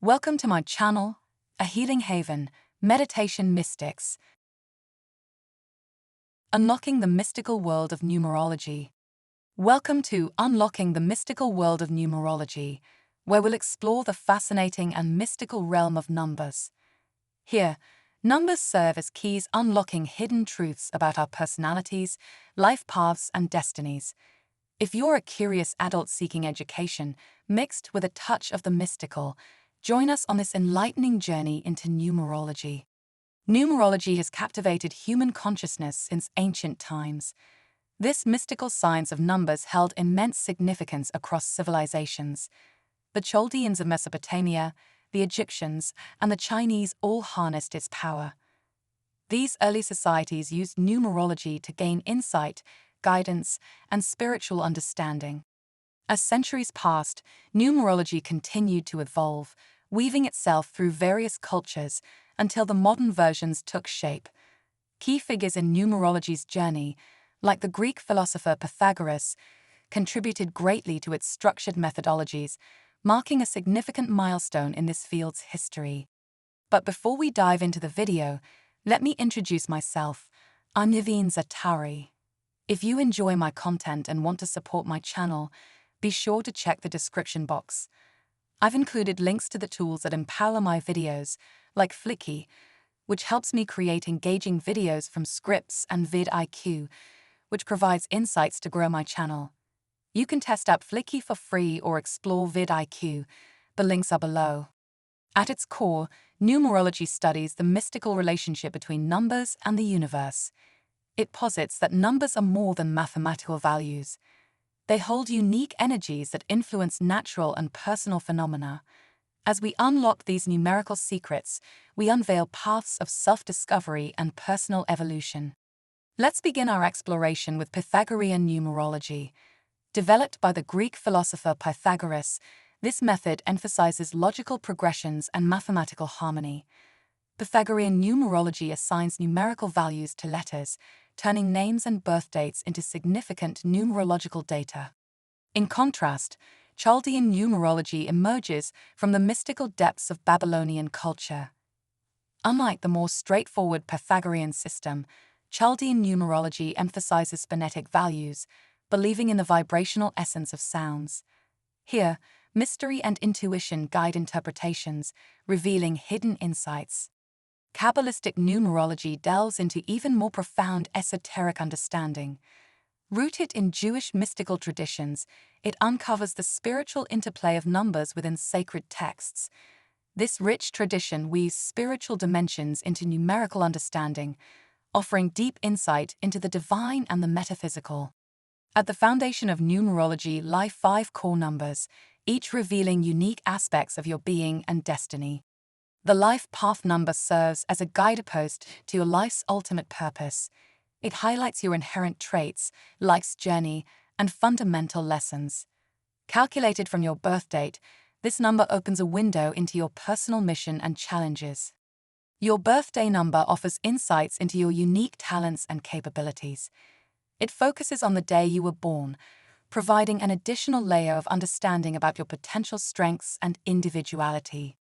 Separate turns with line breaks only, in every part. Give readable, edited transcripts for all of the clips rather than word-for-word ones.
Welcome to my channel, A Healing Haven, Meditation Mystics. Unlocking the Mystical World of Numerology. Welcome to Unlocking the Mystical World of Numerology, where we'll explore the fascinating and mystical realm of numbers. Here, numbers serve as keys unlocking hidden truths about our personalities, life paths, and destinies. If you're a curious adult seeking education, mixed with a touch of the mystical, join us on this enlightening journey into numerology. Numerology has captivated human consciousness since ancient times. This mystical science of numbers held immense significance across civilizations. The Chaldeans of Mesopotamia, the Egyptians, and the Chinese all harnessed its power. These early societies used numerology to gain insight, guidance, and spiritual understanding. As centuries passed, numerology continued to evolve, weaving itself through various cultures until the modern versions took shape. Key figures in numerology's journey, like the Greek philosopher Pythagoras, contributed greatly to its structured methodologies, marking a significant milestone in this field's history. But before we dive into the video, let me introduce myself. I'm Naveen Zatari. If you enjoy my content and want to support my channel, be sure to check the description box. I've included links to the tools that empower my videos, like Flicky, which helps me create engaging videos, from scripts, and vidIQ, which provides insights to grow my channel. You can test out Flicky for free or explore vidIQ. The links are below. At its core, numerology studies the mystical relationship between numbers and the universe. It posits that numbers are more than mathematical values. They hold unique energies that influence natural and personal phenomena. As we unlock these numerical secrets, we unveil paths of self-discovery and personal evolution. Let's begin our exploration with Pythagorean numerology. Developed by the Greek philosopher Pythagoras, this method emphasizes logical progressions and mathematical harmony. Pythagorean numerology assigns numerical values to letters, turning names and birth dates into significant numerological data. In contrast, Chaldean numerology emerges from the mystical depths of Babylonian culture. Unlike the more straightforward Pythagorean system, Chaldean numerology emphasizes phonetic values, believing in the vibrational essence of sounds. Here, mystery and intuition guide interpretations, revealing hidden insights. Kabbalistic numerology delves into even more profound esoteric understanding. Rooted in Jewish mystical traditions, it uncovers the spiritual interplay of numbers within sacred texts. This rich tradition weaves spiritual dimensions into numerical understanding, offering deep insight into the divine and the metaphysical. At the foundation of numerology lie 5 core numbers, each revealing unique aspects of your being and destiny. The life path number serves as a guidepost to your life's ultimate purpose. It highlights your inherent traits, life's journey, and fundamental lessons. Calculated from your birth date, this number opens a window into your personal mission and challenges. Your birthday number offers insights into your unique talents and capabilities. It focuses on the day you were born, providing an additional layer of understanding about your potential strengths and individuality.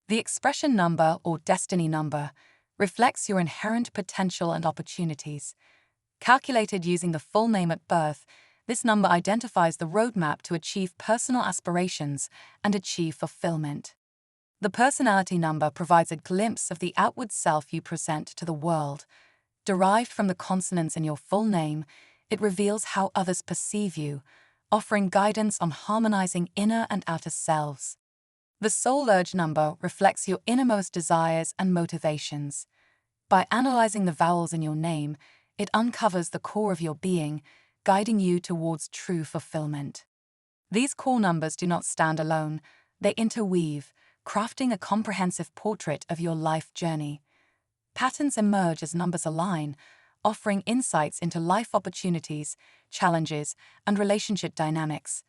The expression number, or destiny number, reflects your inherent potential and opportunities. Calculated using the full name at birth, this number identifies the roadmap to achieve personal aspirations and achieve fulfillment. The personality number provides a glimpse of the outward self you present to the world. Derived from the consonants in your full name, it reveals how others perceive you, offering guidance on harmonizing inner and outer selves. The soul urge number reflects your innermost desires and motivations. By analyzing the vowels in your name, it uncovers the core of your being, guiding you towards true fulfillment. These core numbers do not stand alone, they interweave, crafting a comprehensive portrait of your life journey. Patterns emerge as numbers align, offering insights into life opportunities, challenges, and relationship dynamics.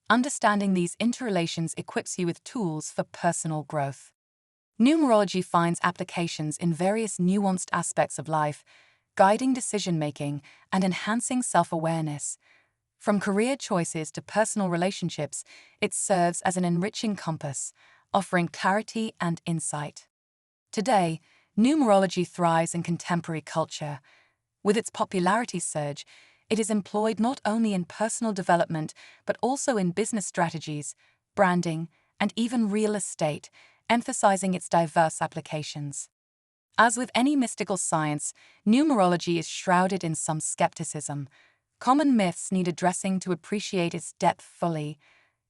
Understanding these interrelations equips you with tools for personal growth. Numerology finds applications in various nuanced aspects of life, guiding decision-making and enhancing self-awareness. From career choices to personal relationships, it serves as an enriching compass, offering clarity and insight. Today, numerology thrives in contemporary culture. With its popularity surge, it is employed not only in personal development but also in business strategies, branding, and even real estate, emphasizing its diverse applications. As with any mystical science, numerology is shrouded in some skepticism. Common myths need addressing to appreciate its depth fully.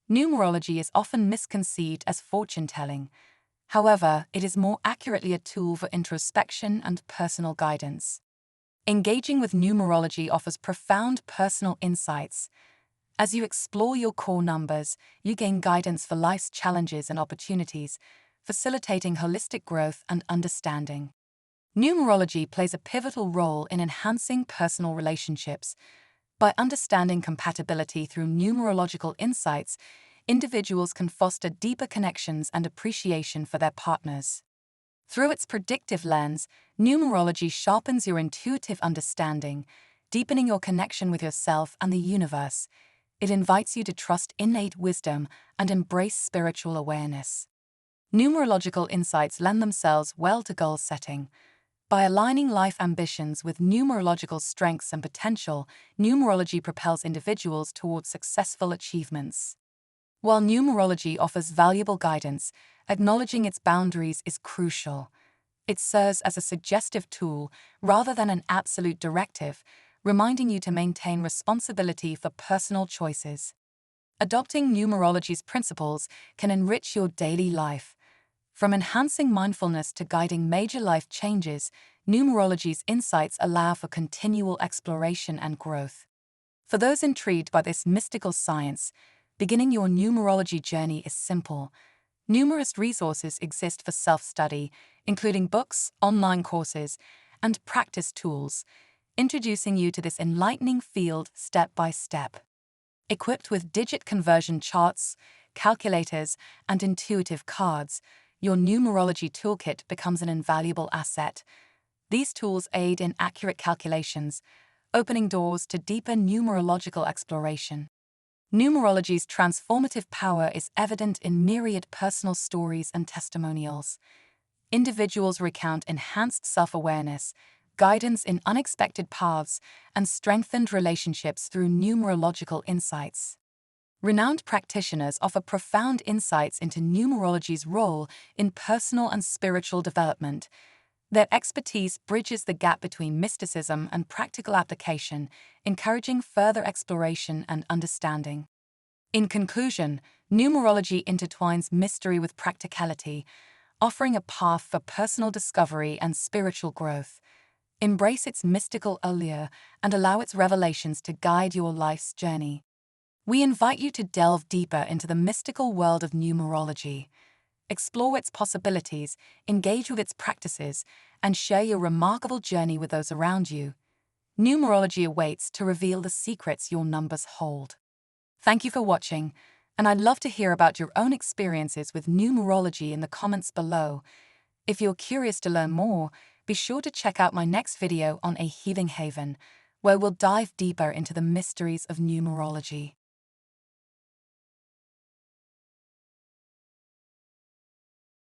Numerology is often misconceived as fortune-telling. However, it is more accurately a tool for introspection and personal guidance. Engaging with numerology offers profound personal insights. As you explore your core numbers, you gain guidance for life's challenges and opportunities, facilitating holistic growth and understanding. Numerology plays a pivotal role in enhancing personal relationships. By understanding compatibility through numerological insights, individuals can foster deeper connections and appreciation for their partners. Through its predictive lens, numerology sharpens your intuitive understanding, deepening your connection with yourself and the universe. It invites you to trust innate wisdom and embrace spiritual awareness. Numerological insights lend themselves well to goal setting. By aligning life ambitions with numerological strengths and potential, numerology propels individuals towards successful achievements. While numerology offers valuable guidance, acknowledging its boundaries is crucial. It serves as a suggestive tool rather than an absolute directive, reminding you to maintain responsibility for personal choices. Adopting numerology's principles can enrich your daily life. From enhancing mindfulness to guiding major life changes, numerology's insights allow for continual exploration and growth. For those intrigued by this mystical science, beginning your numerology journey is simple. Numerous resources exist for self-study, including books, online courses, and practice tools, introducing you to this enlightening field step by step. Equipped with digit conversion charts, calculators, and intuitive cards, your numerology toolkit becomes an invaluable asset. These tools aid in accurate calculations, opening doors to deeper numerological exploration. Numerology's transformative power is evident in myriad personal stories and testimonials. Individuals recount enhanced self-awareness, guidance in unexpected paths, and strengthened relationships through numerological insights. Renowned practitioners offer profound insights into numerology's role in personal and spiritual development. Their expertise bridges the gap between mysticism and practical application, encouraging further exploration and understanding. In conclusion, numerology intertwines mystery with practicality, offering a path for personal discovery and spiritual growth. Embrace its mystical allure and allow its revelations to guide your life's journey. We invite you to delve deeper into the mystical world of numerology. Explore its possibilities, engage with its practices, and share your remarkable journey with those around you. Numerology awaits to reveal the secrets your numbers hold. Thank you for watching, and I'd love to hear about your own experiences with numerology in the comments below. If you're curious to learn more, be sure to check out my next video on a healing haven, where we'll dive deeper into the mysteries of numerology.